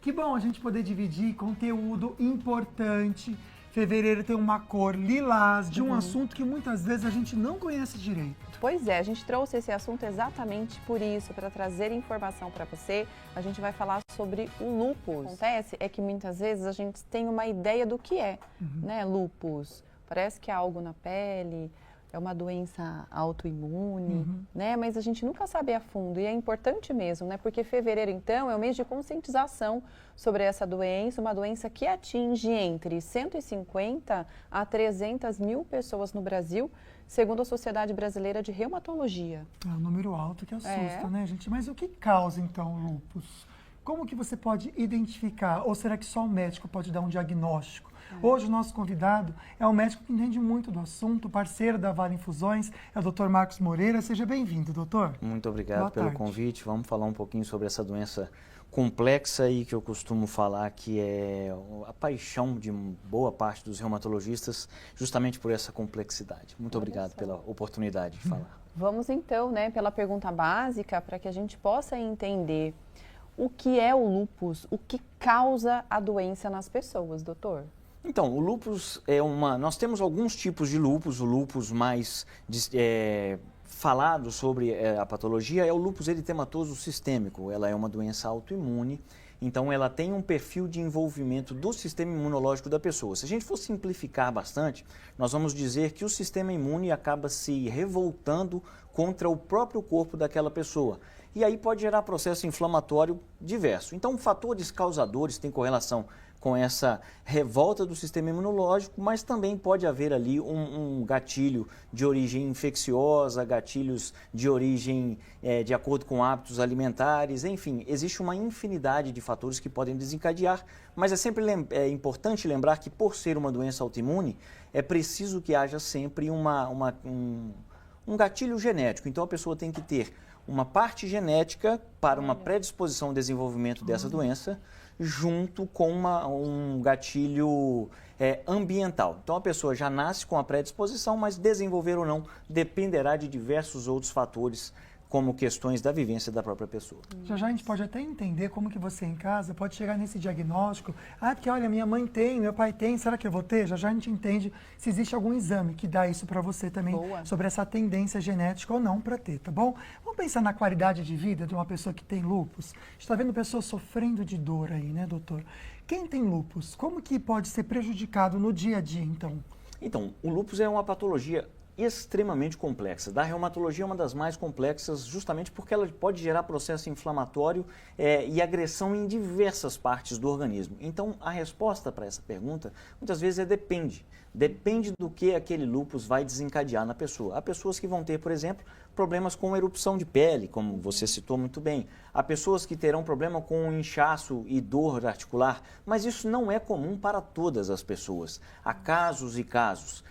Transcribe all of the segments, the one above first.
Que bom a gente poder dividir conteúdo importante. Fevereiro tem uma cor lilás de um assunto que muitas vezes a gente não conhece direito. Pois é, a gente trouxe esse assunto exatamente por isso, para trazer informação para você. A gente vai falar sobre o lúpus. O que acontece é que muitas vezes a gente tem uma ideia do que é, né, lúpus. Parece que é algo na pele, é uma doença autoimune, né? Mas a gente nunca sabe a fundo e é importante mesmo, né? Porque fevereiro, então, é o mês de conscientização sobre essa doença, uma doença que atinge entre 150 a 300 mil pessoas no Brasil, segundo a Sociedade Brasileira de Reumatologia. É um número alto que assusta, né, gente? Mas o que causa, então, o lúpus? Como que você pode identificar? Ou será que só o médico pode dar um diagnóstico? Hoje o nosso convidado é um médico que entende muito do assunto, parceiro da Vale Infusões, é o Dr. Marcos Moreira. Seja bem-vindo, doutor. Muito obrigado pelo convite. Vamos falar um pouquinho sobre essa doença complexa e que eu costumo falar que é a paixão de boa parte dos reumatologistas, justamente por essa complexidade. Muito obrigado pela oportunidade de falar. Vamos então, né, pela pergunta básica, para que a gente possa entender o que é o lúpus, o que causa a doença nas pessoas, doutor? Então, o lúpus é nós temos alguns tipos de lúpus. O lúpus mais falado sobre a patologia é o lúpus eritematoso sistêmico. Ela é uma doença autoimune, então ela tem um perfil de envolvimento do sistema imunológico da pessoa. Se a gente for simplificar bastante, nós vamos dizer que o sistema imune acaba se revoltando contra o próprio corpo daquela pessoa. E aí pode gerar processo inflamatório diverso. Então, fatores causadores têm correlação com essa revolta do sistema imunológico, mas também pode haver ali um gatilho de origem infecciosa, gatilhos de origem de acordo com hábitos alimentares, enfim, existe uma infinidade de fatores que podem desencadear, mas é sempre importante lembrar que por ser uma doença autoimune, é preciso que haja sempre um gatilho genético. Então a pessoa tem que ter uma parte genética para uma predisposição ao desenvolvimento dessa doença, junto com um gatilho ambiental. Então a pessoa já nasce com a predisposição, mas desenvolver ou não dependerá de diversos outros fatores, como questões da vivência da própria pessoa. Já a gente pode até entender como que você em casa pode chegar nesse diagnóstico. Ah, porque olha, minha mãe tem, meu pai tem, será que eu vou ter? Já a gente entende se existe algum exame que dá isso para você também, sobre essa tendência genética ou não para ter, tá bom? Vamos pensar na qualidade de vida de uma pessoa que tem lúpus. A gente está vendo pessoas sofrendo de dor aí, né, doutor? Quem tem lúpus, como que pode ser prejudicado no dia a dia, então? Então, o lúpus é uma patologia extremamente complexa. Da reumatologia é uma das mais complexas, justamente porque ela pode gerar processo inflamatório e agressão em diversas partes do organismo. Então, a resposta para essa pergunta, muitas vezes, depende. Depende do que aquele lúpus vai desencadear na pessoa. Há pessoas que vão ter, por exemplo, problemas com erupção de pele, como você citou muito bem. Há pessoas que terão problema com inchaço e dor articular, mas isso não é comum para todas as pessoas. Há casos e casos.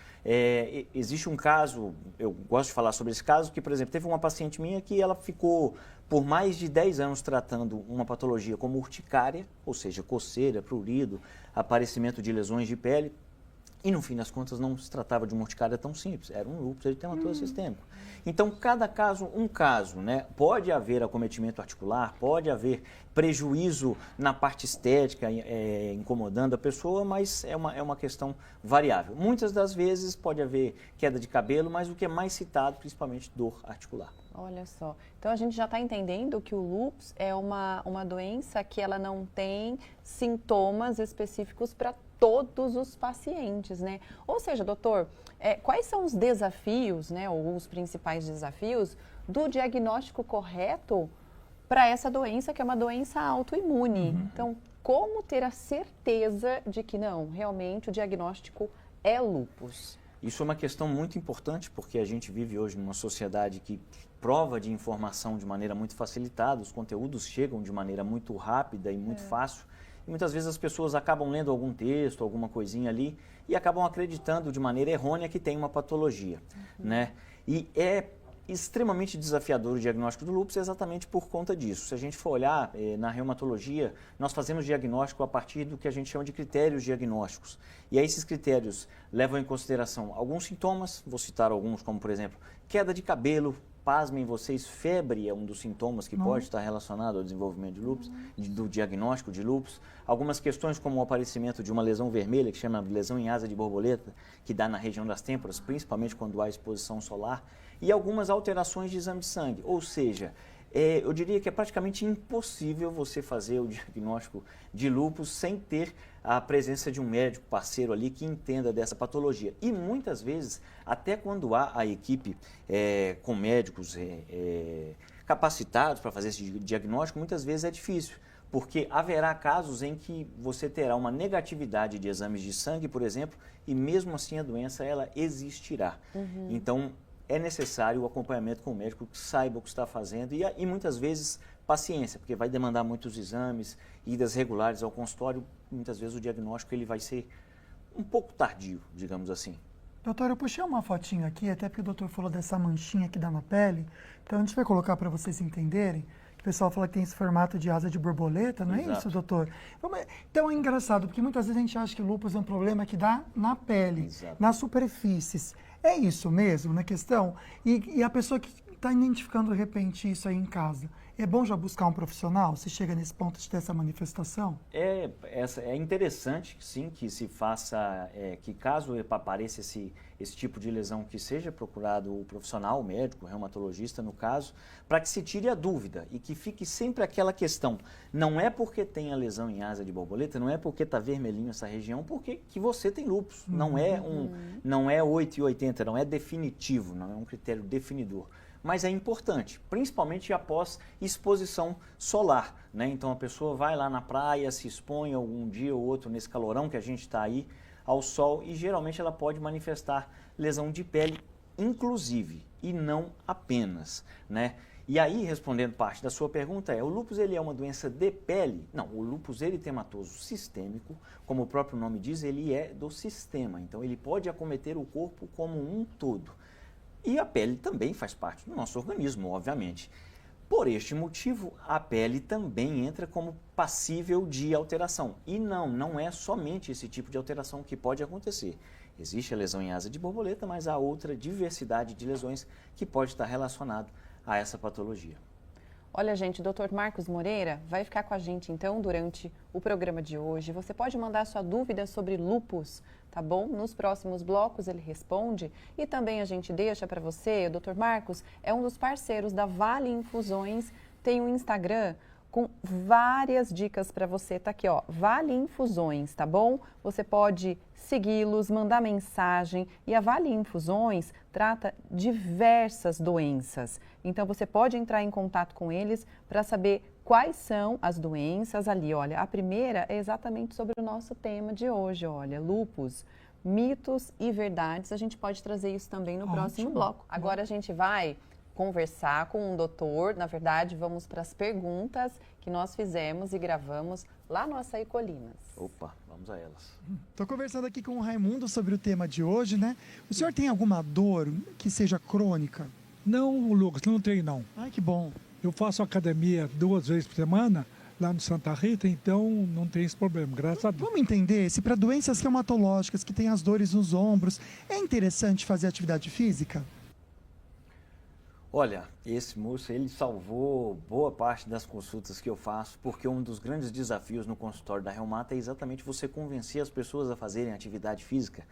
Existe um caso, eu gosto de falar sobre esse caso, que, por exemplo, teve uma paciente minha que ela ficou por mais de 10 anos tratando uma patologia como urticária, ou seja, coceira, prurido, aparecimento de lesões de pele, e no fim das contas não se tratava de uma urticária tão simples, era um lúpus eritematoso sistêmico. Então, cada caso, um caso, né? Pode haver acometimento articular, pode haver prejuízo na parte estética, incomodando a pessoa, mas é uma questão variável. Muitas das vezes pode haver queda de cabelo, mas o que é mais citado, principalmente dor articular. Olha só, então a gente já está entendendo que o lúpus é uma doença que ela não tem sintomas específicos para todos os pacientes, né? Ou seja, doutor, quais são os desafios, né, ou os principais desafios do diagnóstico correto para essa doença, que é uma doença autoimune? Então, como ter a certeza de que não, realmente o diagnóstico é lúpus? Isso é uma questão muito importante, porque a gente vive hoje numa sociedade que prova de informação de maneira muito facilitada, os conteúdos chegam de maneira muito rápida e muito fácil, e muitas vezes as pessoas acabam lendo algum texto, alguma coisinha ali, e acabam acreditando de maneira errônea que tem uma patologia, né? E é extremamente desafiador o diagnóstico do lúpus exatamente por conta disso. Se a gente for olhar na reumatologia, nós fazemos diagnóstico a partir do que a gente chama de critérios diagnósticos. E aí esses critérios levam em consideração alguns sintomas, vou citar alguns como, por exemplo, queda de cabelo pasmem vocês, febre é um dos sintomas que pode estar relacionado ao desenvolvimento de lúpus, do diagnóstico de lúpus. Algumas questões como o aparecimento de uma lesão vermelha, que chama lesão em asa de borboleta, que dá na região das têmporas, principalmente quando há exposição solar, e algumas alterações de exame de sangue, ou seja, eu diria que é praticamente impossível você fazer o diagnóstico de lúpus sem ter a presença de um médico parceiro ali que entenda dessa patologia. E muitas vezes, até quando há a equipe com médicos capacitados para fazer esse diagnóstico, muitas vezes é difícil, porque haverá casos em que você terá uma negatividade de exames de sangue, por exemplo, e mesmo assim a doença ela existirá. Então, é necessário o acompanhamento com o médico que saiba o que está fazendo e muitas vezes paciência, porque vai demandar muitos exames, idas regulares ao consultório, muitas vezes o diagnóstico ele vai ser um pouco tardio, digamos assim. Doutor, eu puxei uma fotinho aqui, até porque o doutor falou dessa manchinha que dá na pele, então a gente vai colocar para vocês entenderem. O pessoal fala que tem esse formato de asa de borboleta, não é isso, doutor? Então é engraçado, porque muitas vezes a gente acha que lúpus é um problema que dá na pele, nas superfícies. É isso mesmo, na questão? E a pessoa que está identificando de repente isso aí em casa, é bom já buscar um profissional se chega nesse ponto de ter essa manifestação? É interessante, sim, que se faça, que caso apareça esse tipo de lesão, que seja procurado o profissional, o médico, o reumatologista no caso, para que se tire a dúvida e que fique sempre aquela questão. Não é porque tem a lesão em asa de borboleta, não é porque está vermelhinho essa região, porque que você tem lúpus. Não é 8 e 80, não é definitivo, não é um critério definidor. Mas é importante, principalmente após exposição solar, né? Então a pessoa vai lá na praia, se expõe algum dia ou outro nesse calorão que a gente está aí ao sol e geralmente ela pode manifestar lesão de pele, inclusive, e não apenas, né? E aí, respondendo parte da sua pergunta, o lúpus ele é uma doença de pele? Não, o lúpus eritematoso sistêmico, como o próprio nome diz, ele é do sistema, então ele pode acometer o corpo como um todo. E a pele também faz parte do nosso organismo, obviamente. Por este motivo, a pele também entra como passível de alteração. E não é somente esse tipo de alteração que pode acontecer. Existe a lesão em asa de borboleta, mas há outra diversidade de lesões que pode estar relacionado a essa patologia. Olha, gente, o Dr. Marcos Moreira vai ficar com a gente, então, durante o programa de hoje. Você pode mandar sua dúvida sobre lúpus, tá bom? Nos próximos blocos ele responde. E também a gente deixa para você, o Dr. Marcos é um dos parceiros da Vale Infusões, tem um Instagram com várias dicas para você. Tá aqui, ó, Vale Infusões, tá bom? Você pode segui-los, mandar mensagem. E a Vale Infusões trata diversas doenças. Então, você pode entrar em contato com eles para saber quais são as doenças ali. Olha, a primeira é exatamente sobre o nosso tema de hoje, olha, lúpus, mitos e verdades. A gente pode trazer isso também no próximo bloco. Agora a gente vai conversar com um doutor. Na verdade, vamos para as perguntas que nós fizemos e gravamos lá no Açaí Colinas. Opa, vamos a elas. Estou conversando aqui com o Raimundo sobre o tema de hoje, né? O senhor tem alguma dor que seja crônica? Não, Lucas, não tenho não. Ai, que bom. Eu faço academia 2 vezes por semana, lá no Santa Rita, então não tem esse problema, graças a Deus. Vamos entender se para doenças reumatológicas que têm as dores nos ombros, é interessante fazer atividade física? Olha, esse moço, ele salvou boa parte das consultas que eu faço, porque um dos grandes desafios no consultório da Reumata é exatamente você convencer as pessoas a fazerem atividade física,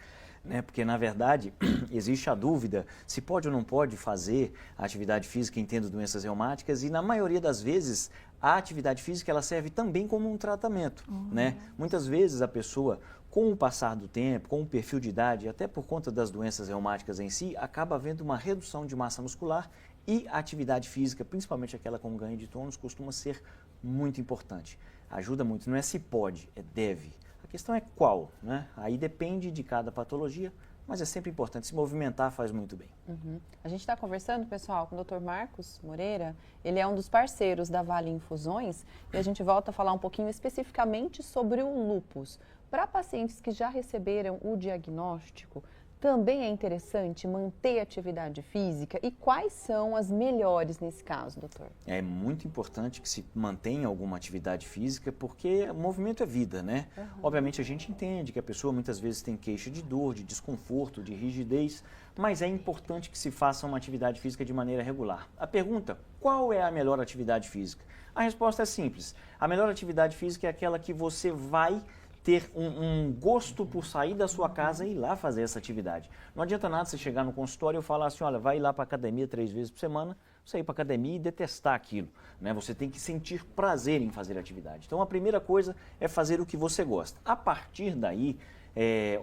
né? Porque, na verdade, existe a dúvida se pode ou não pode fazer a atividade física em tendo doenças reumáticas e, na maioria das vezes, a atividade física ela serve também como um tratamento, né? Muitas vezes a pessoa, com o passar do tempo, com o perfil de idade, até por conta das doenças reumáticas em si, acaba havendo uma redução de massa muscular e a atividade física, principalmente aquela com ganho de tônus, costuma ser muito importante. Ajuda muito, não é se pode, é deve. A questão é qual, né? Aí depende de cada patologia, mas é sempre importante. Se movimentar faz muito bem. A gente está conversando, pessoal, com o Dr. Marcos Moreira. Ele é um dos parceiros da Vale Infusões e a gente volta a falar um pouquinho especificamente sobre o lúpus. Para pacientes que já receberam o diagnóstico, também é interessante manter atividade física? E quais são as melhores nesse caso, doutor? É muito importante que se mantenha alguma atividade física, porque o movimento é vida, né? Obviamente a gente entende que a pessoa muitas vezes tem queixa de dor, de desconforto, de rigidez, mas é importante que se faça uma atividade física de maneira regular. A pergunta, qual é a melhor atividade física? A resposta é simples. A melhor atividade física é aquela que você vai ter um gosto por sair da sua casa e ir lá fazer essa atividade. Não adianta nada você chegar no consultório e falar assim, olha, vai lá para a academia 3 vezes por semana, você ir para a academia e detestar aquilo, né? Você tem que sentir prazer em fazer atividade. Então, a primeira coisa é fazer o que você gosta. A partir daí,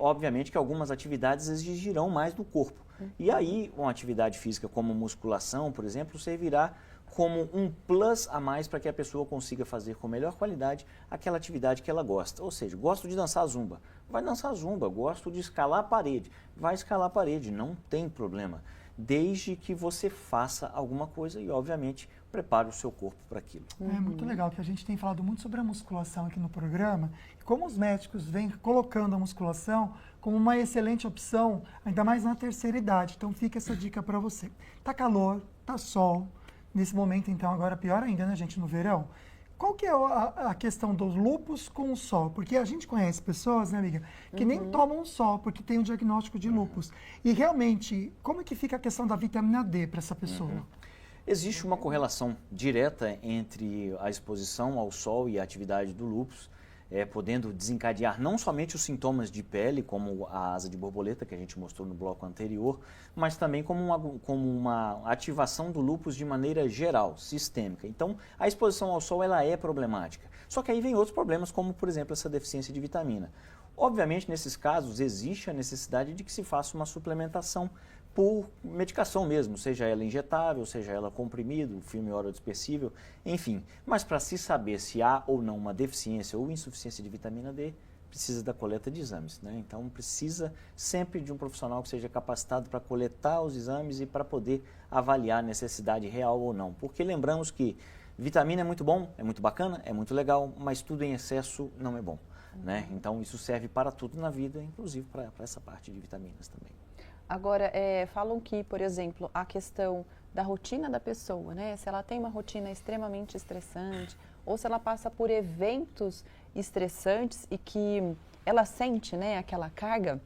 obviamente que algumas atividades exigirão mais do corpo. E aí, uma atividade física como musculação, por exemplo, servirá como um plus a mais para que a pessoa consiga fazer com melhor qualidade aquela atividade que ela gosta. Ou seja, gosto de dançar zumba, vai dançar zumba. Gosto de escalar a parede, vai escalar a parede, não tem problema. Desde que você faça alguma coisa e, obviamente, prepare o seu corpo para aquilo. É muito legal que a gente tem falado muito sobre a musculação aqui no programa e como os médicos vêm colocando a musculação como uma excelente opção, ainda mais na terceira idade. Então, fica essa dica para você. Tá calor, tá sol. Nesse momento, então, agora pior ainda, né, gente, no verão. Qual que é a questão dos lúpus com o sol? Porque a gente conhece pessoas, né, amiga, que nem tomam sol porque tem um diagnóstico de lúpus. E realmente, como é que fica a questão da vitamina D para essa pessoa? Existe uma correlação direta entre a exposição ao sol e a atividade do lúpus, podendo desencadear não somente os sintomas de pele, como a asa de borboleta que a gente mostrou no bloco anterior, mas também como uma ativação do lúpus de maneira geral, sistêmica. Então, a exposição ao sol ela é problemática. Só que aí vem outros problemas, como, por exemplo, essa deficiência de vitamina. Obviamente, nesses casos, existe a necessidade de que se faça uma suplementação por medicação mesmo, seja ela injetável, seja ela comprimido, filme orodispersível, enfim. Mas para se saber se há ou não uma deficiência ou insuficiência de vitamina D, precisa da coleta de exames, né? Então precisa sempre de um profissional que seja capacitado para coletar os exames e para poder avaliar a necessidade real ou não. Porque lembramos que vitamina é muito bom, é muito bacana, é muito legal, mas tudo em excesso não é bom, né? Então isso serve para tudo na vida, inclusive para essa parte de vitaminas também. Agora, falam que, por exemplo, a questão da rotina da pessoa, né? Se ela tem uma rotina extremamente estressante ou se ela passa por eventos estressantes e que ela sente, né, aquela carga,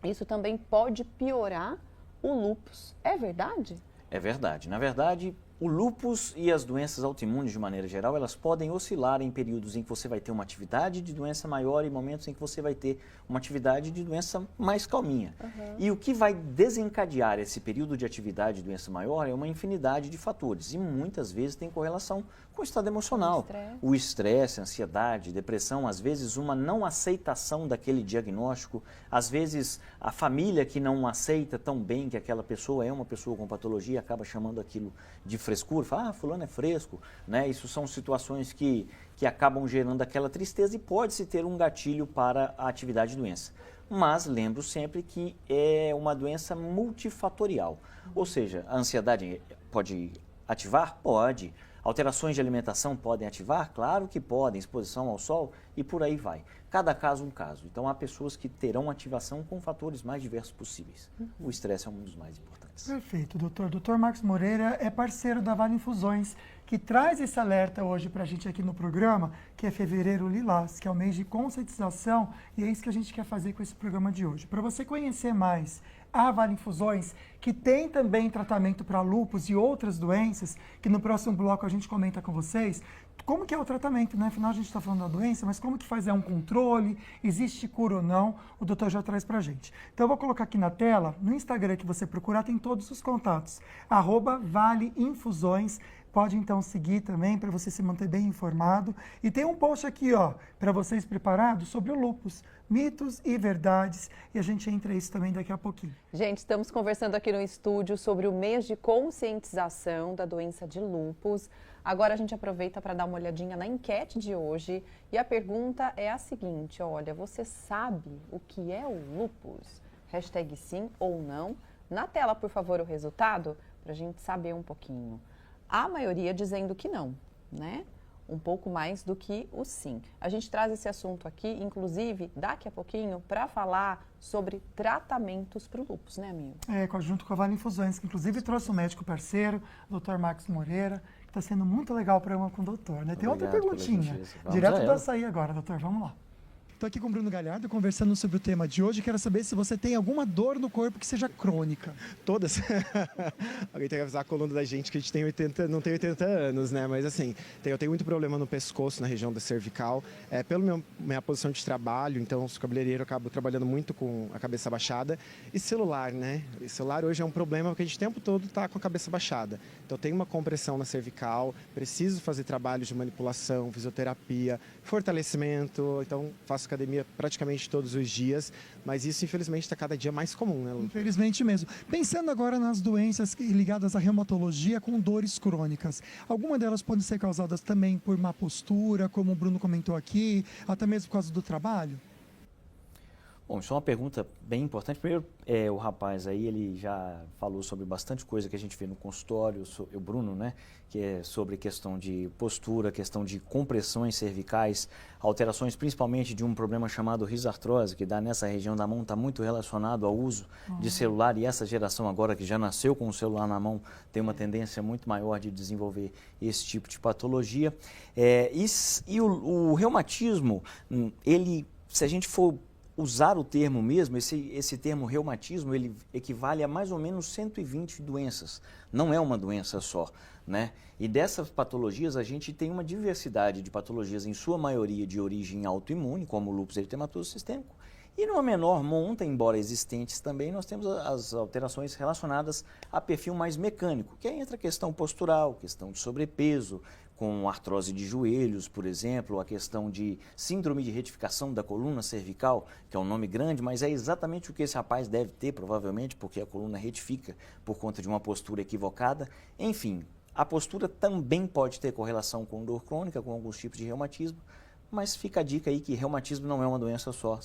isso também pode piorar o lúpus. É verdade? É verdade. Na verdade, o lúpus e as doenças autoimunes, de maneira geral, elas podem oscilar em períodos em que você vai ter uma atividade de doença maior e momentos em que você vai ter uma atividade de doença mais calminha. E o que vai desencadear esse período de atividade de doença maior é uma infinidade de fatores e muitas vezes tem correlação com o estado emocional. O estresse, a ansiedade, depressão, às vezes uma não aceitação daquele diagnóstico, às vezes a família que não aceita tão bem que aquela pessoa é uma pessoa com patologia, acaba chamando aquilo de frescura, fala, fulano é fresco, né? Isso são situações que acabam gerando aquela tristeza e pode-se ter um gatilho para a atividade de doença. Mas lembro sempre que é uma doença multifatorial, ou seja, a ansiedade pode ativar? Pode. Alterações de alimentação podem ativar? Claro que podem, exposição ao sol e por aí vai. Cada caso um caso. Então há pessoas que terão ativação com fatores mais diversos possíveis. O estresse é um dos mais importantes. Perfeito, doutor. Doutor Marcos Moreira é parceiro da Vale Infusões, que traz esse alerta hoje para a gente aqui no programa, que é Fevereiro Lilás, que é o mês de conscientização, e é isso que a gente quer fazer com esse programa de hoje. Para você conhecer mais a Vale Infusões, que tem também tratamento para lúpus e outras doenças, que no próximo bloco a gente comenta com vocês, como que é o tratamento, né? Afinal, a gente está falando da doença, mas como que faz um controle, existe cura ou não, o doutor já traz para a gente. Então, eu vou colocar aqui na tela, no Instagram que você procurar, tem todos os contatos, @valeinfusões. Pode então seguir também para você se manter bem informado. E tem um post aqui, ó, para vocês preparados sobre o lúpus, mitos e verdades. E a gente entra isso também daqui a pouquinho. Gente, estamos conversando aqui no estúdio sobre o mês de conscientização da doença de lúpus. Agora a gente aproveita para dar uma olhadinha na enquete de hoje. E a pergunta é a seguinte, olha, você sabe o que é o lúpus? Hashtag sim ou não. Na tela, por favor, o resultado, para a gente saber um pouquinho. A maioria dizendo que não, né? um pouco mais do que o sim. A gente traz esse assunto aqui, inclusive, daqui a pouquinho, para falar sobre tratamentos para o lúpus, né, amigo? Junto com a Vale Infusões, que inclusive trouxe um médico parceiro, o Dr. Marcos Moreira, que está sendo muito legal o programa com o doutor, né? Tem outra perguntinha, direto do açaí agora, doutor, vamos lá. Estou aqui com o Bruno Galhardo, conversando sobre o tema de hoje. Quero saber se você tem alguma dor no corpo que seja crônica. Todas. Alguém tem que avisar a coluna da gente que a gente não tem 80 anos, né? Mas assim, eu tenho muito problema no pescoço, na região da cervical. Pela minha posição de trabalho, então, sou cabeleireiro, eu acabo trabalhando muito com a cabeça baixada. E celular, né? E celular hoje é um problema porque a gente o tempo todo está com a cabeça baixada. Então, tenho uma compressão na cervical, preciso fazer trabalhos de manipulação, fisioterapia, fortalecimento. Então, faço academia praticamente todos os dias, mas isso infelizmente está cada dia mais comum, né, Lu? Infelizmente mesmo. Pensando agora nas doenças ligadas à reumatologia com dores crônicas, alguma delas podem ser causadas também por má postura, como o Bruno comentou aqui, até mesmo por causa do trabalho? Bom, isso é uma pergunta bem importante. Primeiro, o rapaz aí, ele já falou sobre bastante coisa que a gente vê no consultório, o Bruno, né? Que é sobre questão de postura, questão de compressões cervicais, alterações principalmente de um problema chamado risartrose, que dá nessa região da mão, está muito relacionado ao uso de celular, e essa geração agora que já nasceu com o celular na mão tem uma tendência muito maior de desenvolver esse tipo de patologia. O reumatismo, se a gente for usar o termo mesmo, esse termo reumatismo, ele equivale a mais ou menos 120 doenças. Não é uma doença só, né? E dessas patologias, a gente tem uma diversidade de patologias, em sua maioria de origem autoimune, como o lúpus eritematoso sistêmico, e numa menor monta, embora existentes também, nós temos as alterações relacionadas a perfil mais mecânico, que aí entra a questão postural, questão de sobrepeso, com artrose de joelhos, por exemplo, a questão de síndrome de retificação da coluna cervical, que é um nome grande, mas é exatamente o que esse rapaz deve ter, provavelmente, porque a coluna retifica por conta de uma postura equivocada. Enfim, a postura também pode ter correlação com dor crônica, com alguns tipos de reumatismo, mas fica a dica aí que reumatismo não é uma doença só,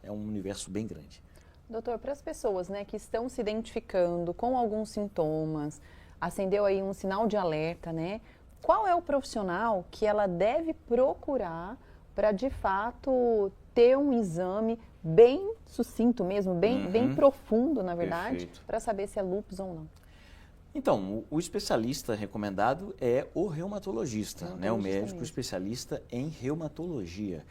é um universo bem grande. Doutor, para as pessoas, né, que estão se identificando com alguns sintomas, acendeu aí um sinal de alerta, né? Qual é o profissional que ela deve procurar para, de fato, ter um exame bem sucinto mesmo, bem profundo, na verdade, para saber se é lúpus ou não? Então, o especialista recomendado é o reumatologista, né? O médico especialista em reumatologia.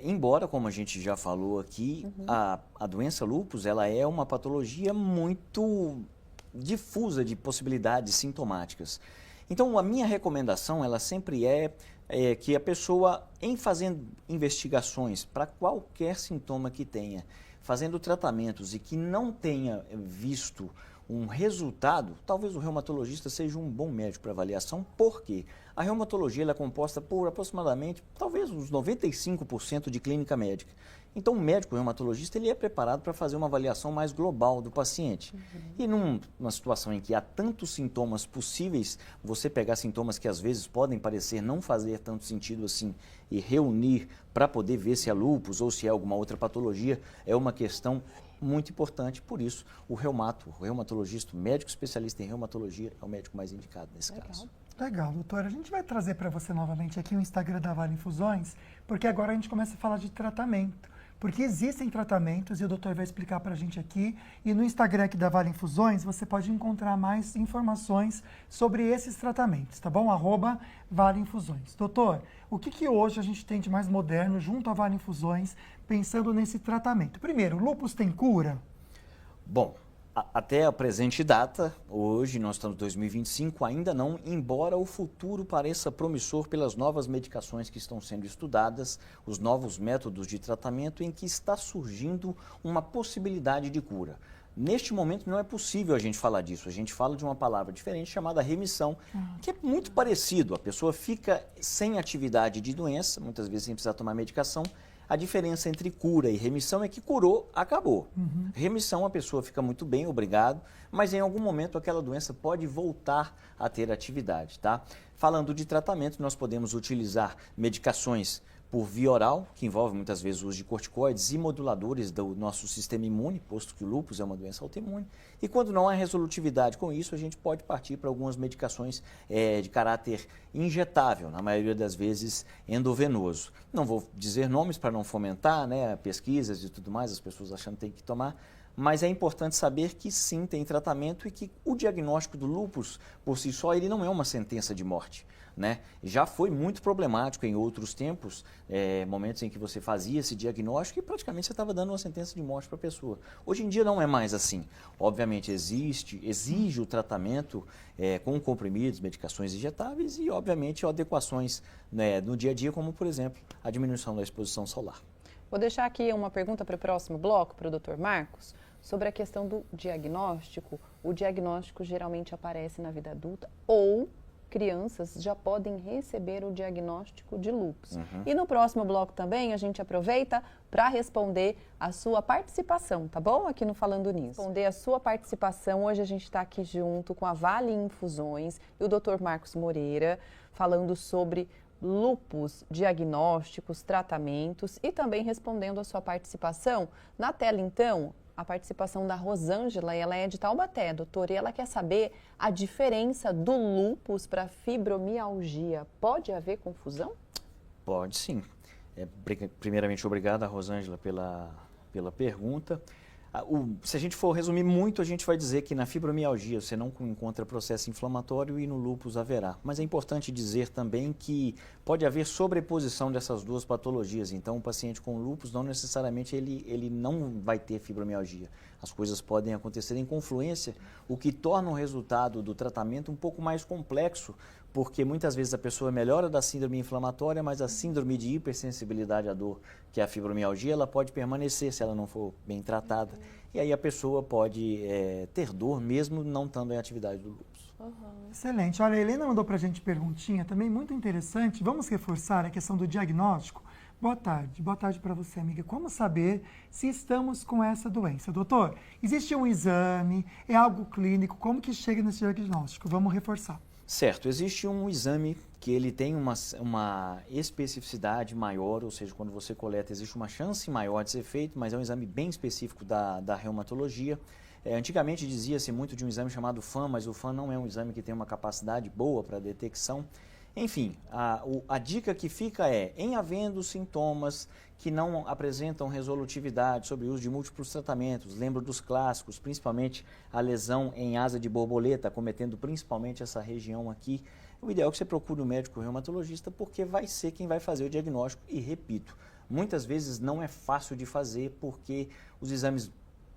Embora, como a gente já falou aqui, a doença lúpus, ela é uma patologia muito difusa de possibilidades sintomáticas. Então, a minha recomendação, ela sempre é que a pessoa, em fazendo investigações para qualquer sintoma que tenha, fazendo tratamentos e que não tenha visto um resultado, talvez o reumatologista seja um bom médico para avaliação, porque a reumatologia ela é composta por aproximadamente, talvez uns 95% de clínica médica. Então, o médico reumatologista ele é preparado para fazer uma avaliação mais global do paciente. E numa situação em que há tantos sintomas possíveis, você pegar sintomas que às vezes podem parecer não fazer tanto sentido assim e reunir para poder ver se é lúpus ou se é alguma outra patologia, é uma questão muito importante. Por isso, o reumatologista, o médico especialista em reumatologia, é o médico mais indicado nesse caso. Legal, doutora. A gente vai trazer para você novamente aqui o Instagram da Vale Infusões, porque agora a gente começa a falar de tratamento. Porque existem tratamentos, e o doutor vai explicar para a gente aqui, e no Instagram aqui da Vale Infusões, você pode encontrar mais informações sobre esses tratamentos, tá bom? @Vale Infusões. Doutor, o que hoje a gente tem de mais moderno junto à Vale Infusões, pensando nesse tratamento? Primeiro, o lúpus tem cura? Bom, até a presente data, hoje nós estamos em 2025, ainda não, embora o futuro pareça promissor pelas novas medicações que estão sendo estudadas, os novos métodos de tratamento em que está surgindo uma possibilidade de cura. Neste momento não é possível a gente falar disso, a gente fala de uma palavra diferente chamada remissão, que é muito parecido, a pessoa fica sem atividade de doença, muitas vezes sem precisar tomar medicação. A diferença entre cura e remissão é que curou, acabou. Remissão, a pessoa fica muito bem, obrigado, mas em algum momento aquela doença pode voltar a ter atividade, tá? Falando de tratamento, nós podemos utilizar medicações por via oral, que envolve muitas vezes o uso de corticoides e moduladores do nosso sistema imune, posto que o lúpus é uma doença autoimune. E quando não há resolutividade com isso, a gente pode partir para algumas medicações de caráter injetável, na maioria das vezes endovenoso. Não vou dizer nomes para não fomentar, né, pesquisas e tudo mais, as pessoas achando que tem que tomar, mas é importante saber que sim, tem tratamento e que o diagnóstico do lúpus, por si só, ele não é uma sentença de morte. Né? Já foi muito problemático em outros tempos, momentos em que você fazia esse diagnóstico e praticamente você estava dando uma sentença de morte para a pessoa. Hoje em dia não é mais assim. Obviamente exige o tratamento com comprimidos, medicações injetáveis e, obviamente, adequações, né, no dia a dia, como, por exemplo, a diminuição da exposição solar. Vou deixar aqui uma pergunta para o próximo bloco, para o Dr. Marcos, sobre a questão do diagnóstico. O diagnóstico geralmente aparece na vida adulta ou crianças já podem receber o diagnóstico de lúpus. E no próximo bloco também a gente aproveita para responder a sua participação, tá bom? Aqui no Falando Nisso. Responder a sua participação. Hoje a gente está aqui junto com a Vale Infusões e o Dr. Marcos Moreira, falando sobre lúpus, diagnósticos, tratamentos e também respondendo a sua participação. Na tela, então, a participação da Rosângela, ela é de Taubaté, doutor, e ela quer saber a diferença do lúpus para fibromialgia. Pode haver confusão? Pode sim. Primeiramente, obrigado, Rosângela, pela pergunta. Se a gente for resumir muito, a gente vai dizer que na fibromialgia você não encontra processo inflamatório e no lúpus haverá. Mas é importante dizer também que pode haver sobreposição dessas duas patologias. Então, o paciente com lúpus não necessariamente ele não vai ter fibromialgia. As coisas podem acontecer em confluência, o que torna o resultado do tratamento um pouco mais complexo, porque muitas vezes a pessoa melhora da síndrome inflamatória, mas a síndrome de hipersensibilidade à dor, que é a fibromialgia, ela pode permanecer se ela não for bem tratada. E aí a pessoa pode ter dor mesmo não estando em atividade do lúpus. Excelente. Olha, a Helena mandou para a gente perguntinha também muito interessante. Vamos reforçar a questão do diagnóstico? Boa tarde para você, amiga. Como saber se estamos com essa doença? Doutor, existe um exame, é algo clínico, como que chega nesse diagnóstico? Vamos reforçar. Certo, existe um exame que ele tem uma especificidade maior, ou seja, quando você coleta existe uma chance maior de ser feito, mas é um exame bem específico da reumatologia. Antigamente dizia-se muito de um exame chamado FAM, mas o FAM não é um exame que tem uma capacidade boa para detecção. Enfim, a dica que fica é, em havendo sintomas que não apresentam resolutividade sobre o uso de múltiplos tratamentos, lembro dos clássicos, principalmente a lesão em asa de borboleta, cometendo principalmente essa região aqui, o ideal é que você procure um médico reumatologista, porque vai ser quem vai fazer o diagnóstico. E repito, muitas vezes não é fácil de fazer, porque os exames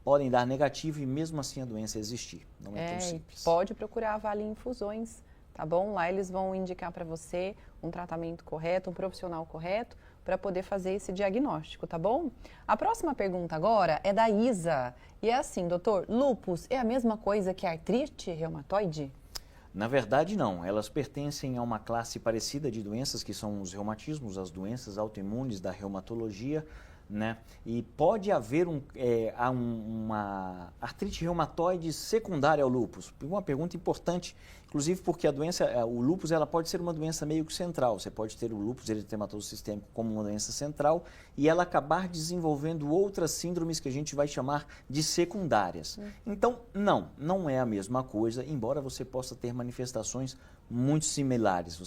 podem dar negativo e mesmo assim a doença existir. Não é tão simples. Pode procurar a Vale Infusões. Tá bom? Lá eles vão indicar para você um tratamento correto, um profissional correto, para poder fazer esse diagnóstico, tá bom? A próxima pergunta agora é da Isa. E é assim, doutor, lúpus é a mesma coisa que artrite reumatoide? Na verdade, não. Elas pertencem a uma classe parecida de doenças, que são os reumatismos, as doenças autoimunes da reumatologia, né? E pode haver uma artrite reumatoide secundária ao lúpus. Uma pergunta importante, inclusive porque a doença, o lúpus, ela pode ser uma doença meio que central. Você pode ter o lúpus eritematoso sistêmico como uma doença central e ela acabar desenvolvendo outras síndromes que a gente vai chamar de secundárias. Então, não é a mesma coisa, embora você possa ter manifestações muito similares.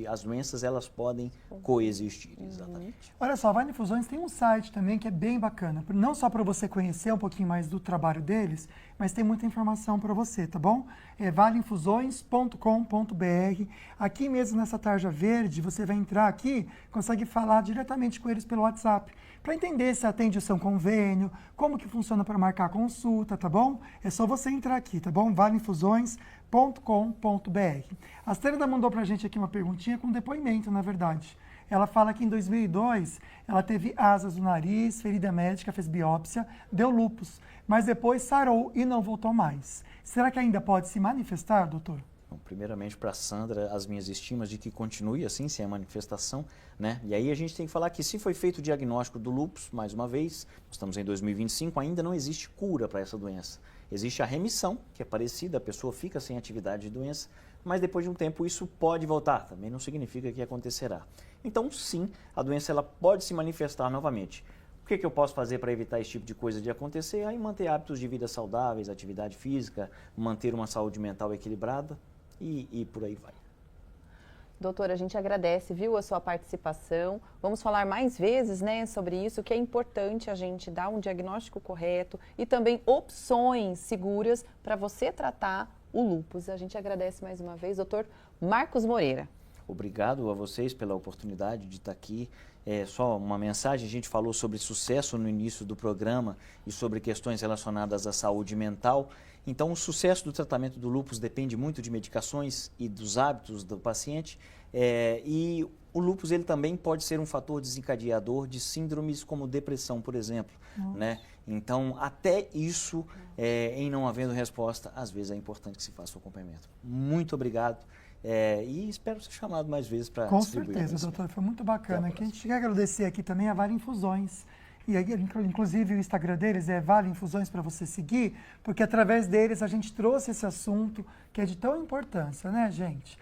As doenças, elas podem coexistir, exatamente. Olha só, a Vale Infusões tem um site também que é bem bacana, não só para você conhecer um pouquinho mais do trabalho deles, mas tem muita informação para você, tá bom? É valeinfusões.com.br. Aqui mesmo nessa tarja verde, você vai entrar aqui, consegue falar diretamente com eles pelo WhatsApp, para entender se atende o seu convênio, como que funciona para marcar consulta, tá bom? É só você entrar aqui, tá bom? valeinfusões.com.br. A Stenda mandou para a gente aqui uma perguntinha com depoimento, na verdade. Ela fala que em 2002 ela teve asas no nariz, ferida médica, fez biópsia, deu lúpus, mas depois sarou e não voltou mais. Será que ainda pode se manifestar, doutor? Bom, primeiramente, para a Sandra, as minhas estimas de que continue assim, sem a manifestação, né? E aí a gente tem que falar que se foi feito o diagnóstico do lúpus, mais uma vez, nós estamos em 2025, ainda não existe cura para essa doença. Existe a remissão, que é parecida, a pessoa fica sem atividade de doença, mas depois de um tempo isso pode voltar, também não significa que acontecerá. Então, sim, a doença ela pode se manifestar novamente. O que eu posso fazer para evitar esse tipo de coisa de acontecer? Aí manter hábitos de vida saudáveis, atividade física, manter uma saúde mental equilibrada e por aí vai. Doutora, a gente agradece, viu, a sua participação. Vamos falar mais vezes, né, sobre isso, que é importante a gente dar um diagnóstico correto e também opções seguras para você tratar o lúpus. A gente agradece mais uma vez, doutor Marcos Moreira. Obrigado a vocês pela oportunidade de estar aqui. Só uma mensagem, a gente falou sobre sucesso no início do programa e sobre questões relacionadas à saúde mental. Então, o sucesso do tratamento do lúpus depende muito de medicações e dos hábitos do paciente. E o lúpus ele também pode ser um fator desencadeador de síndromes como depressão, por exemplo. Né? Então, até isso, em não havendo resposta, às vezes é importante que se faça o acompanhamento. Muito obrigado. E espero ser chamado mais vezes para distribuir. Com certeza, doutor, foi muito bacana. A gente quer agradecer aqui também a Vale Infusões. E inclusive o Instagram deles é Vale Infusões para você seguir, porque através deles a gente trouxe esse assunto que é de tão importância, né, gente?